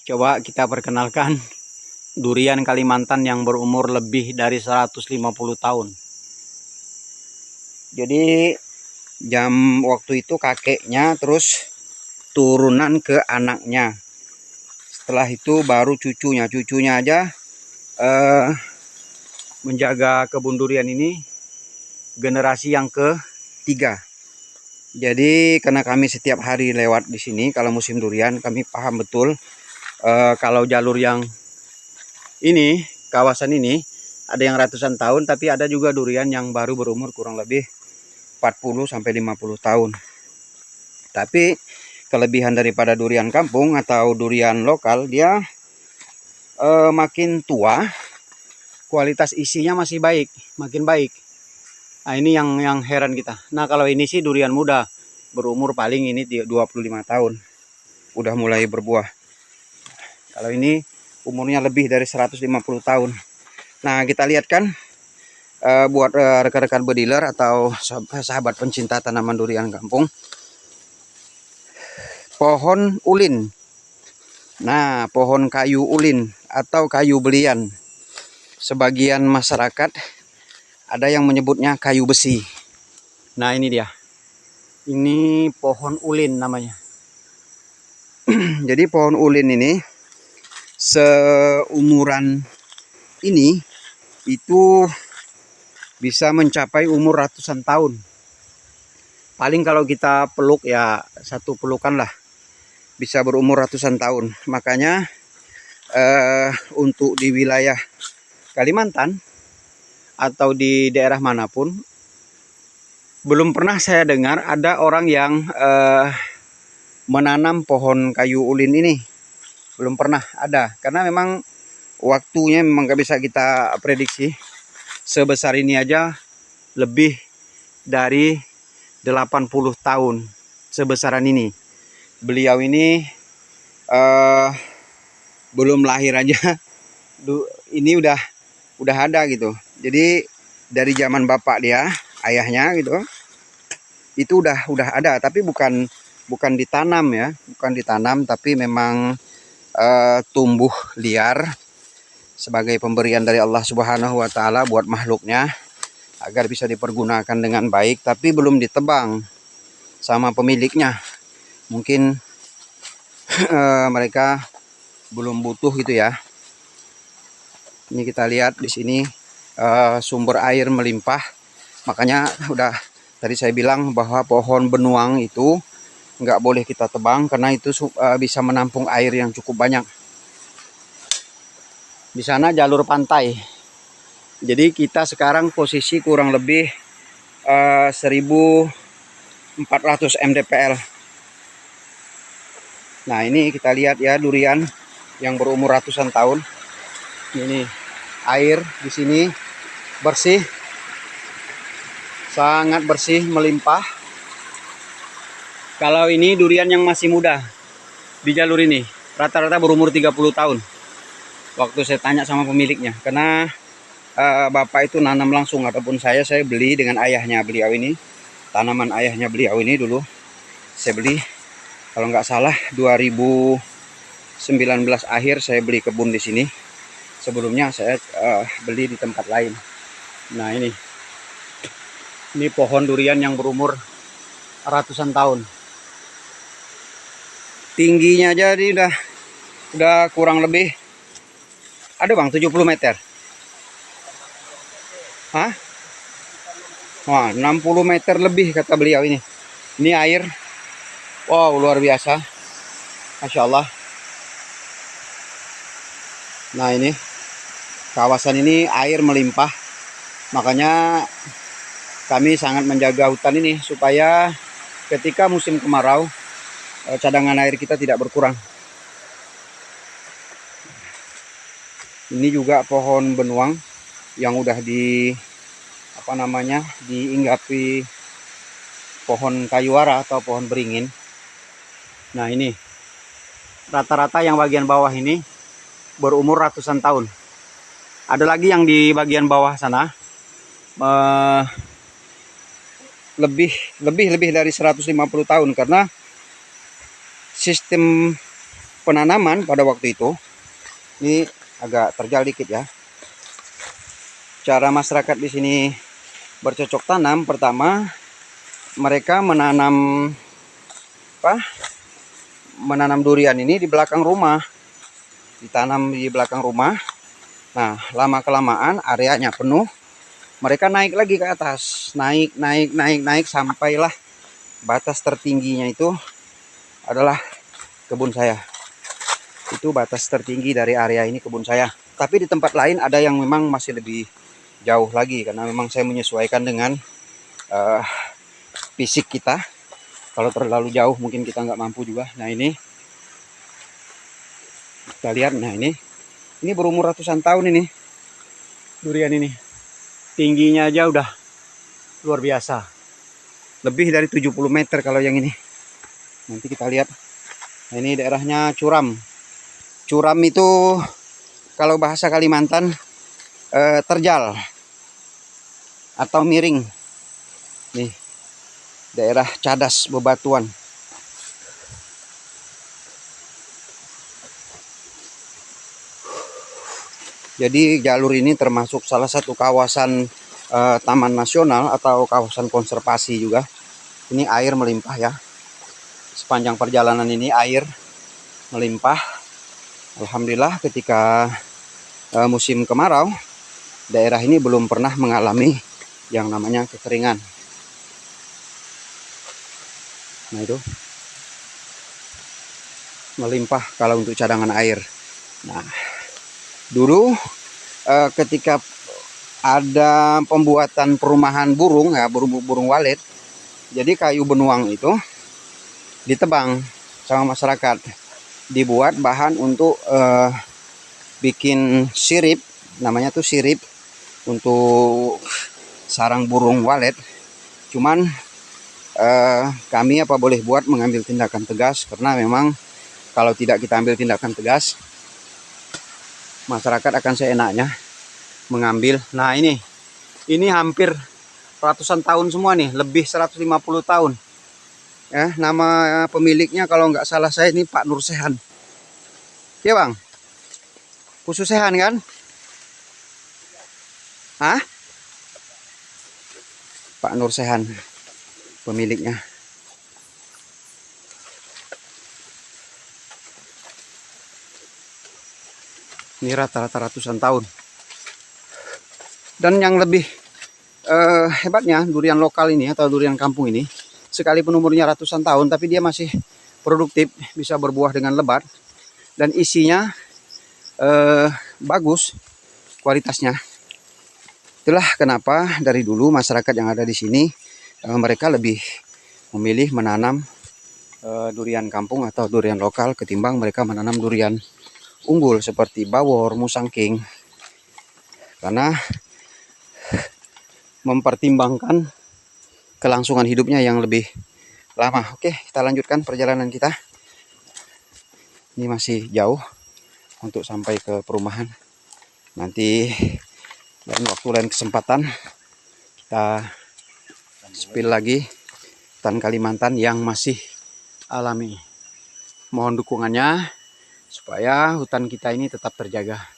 Coba kita perkenalkan durian Kalimantan yang berumur lebih dari 150 tahun. Jadi waktu itu kakeknya, terus turunan ke anaknya. Setelah itu baru cucunya. Cucunya aja menjaga kebun durian ini generasi yang ketiga. Jadi karena kami setiap hari lewat di sini kalau musim durian, kami paham betul kalau jalur yang ini, kawasan ini ada yang ratusan tahun, tapi ada juga durian yang baru berumur kurang lebih 40 sampai 50 tahun. Tapi kelebihan daripada durian kampung atau durian lokal, dia makin tua kualitas isinya masih baik, makin baik. Nah, ini yang heran kita. Nah, kalau ini sih durian muda, berumur paling ini 25 tahun. Udah mulai berbuah. Kalau ini umurnya lebih dari 150 tahun. Nah, kita lihat kan buat rekan-rekan bediler atau sahabat pencinta tanaman durian kampung. Pohon ulin. Nah, pohon kayu ulin atau kayu belian. Sebagian masyarakat ada yang menyebutnya kayu besi. Nah, ini dia. Ini pohon ulin namanya. Jadi pohon ulin ini seumuran ini itu bisa mencapai umur ratusan tahun. Paling kalau kita peluk ya satu pelukan lah bisa berumur ratusan tahun. Makanya untuk di wilayah Kalimantan atau di daerah manapun, belum pernah saya dengar ada orang yang menanam pohon kayu ulin ini. Belum pernah ada, karena memang waktunya memang gak bisa kita prediksi. Sebesar ini aja lebih dari 80 tahun sebesaran ini. Beliau ini belum lahir aja ini udah ada gitu. Jadi dari zaman bapak dia, ayahnya gitu, itu udah ada, tapi bukan ditanam ya, bukan ditanam, tapi memang tumbuh liar sebagai pemberian dari Allah Subhanahu wa taala buat makhluknya agar bisa dipergunakan dengan baik, tapi belum ditebang sama pemiliknya. Mungkin mereka belum butuh gitu ya. Ini kita lihat di sini sumber air melimpah. Makanya udah tadi saya bilang bahwa pohon benuang itu nggak boleh kita tebang karena itu bisa menampung air yang cukup banyak. Di sana jalur pantai. Jadi kita sekarang posisi kurang lebih 1400 mdpl. Nah, ini kita lihat ya durian yang berumur ratusan tahun. Ini air di sini bersih, sangat bersih, melimpah. Kalau ini durian yang masih muda di jalur ini, rata-rata berumur 30 tahun. Waktu saya tanya sama pemiliknya, karena bapak itu nanam langsung, ataupun saya beli dengan ayahnya beliau ini. Tanaman ayahnya beliau ini dulu saya beli, kalau nggak salah 2019 akhir saya beli kebun di sini. Sebelumnya saya beli di tempat lain. Nah, ini pohon durian yang berumur ratusan tahun. Tingginya jadi udah kurang lebih ada bang 70 meter. Hah? Wah, 60 meter lebih kata beliau ini. Ini air. Wow, luar biasa. Masya Allah. Nah, ini kawasan ini air melimpah. Makanya kami sangat menjaga hutan ini supaya ketika musim kemarau cadangan air kita tidak berkurang. Ini juga pohon benuang yang udah diinggapi pohon kayu ara atau pohon beringin. Nah, ini rata-rata yang bagian bawah ini berumur ratusan tahun. Ada lagi yang di bagian bawah sana lebih dari 150 tahun, karena sistem penanaman pada waktu itu, ini agak terjal dikit ya. Cara masyarakat di sini bercocok tanam, pertama mereka menanam durian ini di belakang rumah, ditanam di belakang rumah. Nah, lama kelamaan areanya penuh, mereka naik lagi ke atas, naik sampailah batas tertingginya itu adalah kebun saya. Itu batas tertinggi dari area ini kebun saya. Tapi di tempat lain ada yang memang masih lebih jauh lagi, karena memang saya menyesuaikan dengan fisik kita. Kalau terlalu jauh mungkin kita nggak mampu juga. Nah, ini kita lihat. Nah, ini berumur ratusan tahun ini durian ini. Tingginya aja udah luar biasa, lebih dari 70 meter kalau yang ini. Nanti kita lihat. Nah, ini daerahnya curam. Curam itu kalau bahasa Kalimantan terjal atau miring. Nih, daerah cadas bebatuan. Jadi jalur ini termasuk salah satu kawasan taman nasional atau kawasan konservasi juga. Ini air melimpah ya. Sepanjang perjalanan ini air melimpah. Alhamdulillah ketika musim kemarau, daerah ini belum pernah mengalami yang namanya kekeringan. Nah, itu melimpah kalau untuk cadangan air. Nah, dulu ketika ada pembuatan perumahan burung ya, burung walet, jadi kayu benuang itu ditebang sama masyarakat, dibuat bahan untuk bikin sirip, namanya tuh sirip untuk sarang burung walet. Cuman kami apa boleh buat mengambil tindakan tegas, karena memang kalau tidak kita ambil tindakan tegas, masyarakat akan seenaknya mengambil. Nah, ini hampir ratusan tahun semua nih, lebih 150 tahun. Ya, nama pemiliknya kalau nggak salah saya ini Pak Nur Sehan. Ya Bang? Khusus Sehan kan? Hah? Pak Nur Sehan pemiliknya. Ini rata-rata ratusan tahun. Dan yang lebih hebatnya, durian lokal ini atau durian kampung ini, sekalipun umurnya ratusan tahun, tapi dia masih produktif, bisa berbuah dengan lebat, dan isinya bagus kualitasnya. Itulah kenapa dari dulu masyarakat yang ada di sini mereka lebih memilih menanam durian kampung atau durian lokal ketimbang mereka menanam durian unggul seperti bawor, musangking, karena mempertimbangkan kelangsungan hidupnya yang lebih lama. Oke, kita lanjutkan perjalanan kita. Ini masih jauh untuk sampai ke perumahan. Nanti lain waktu, lain kesempatan kita spill lagi hutan Kalimantan yang masih alami. Mohon dukungannya supaya hutan kita ini tetap terjaga.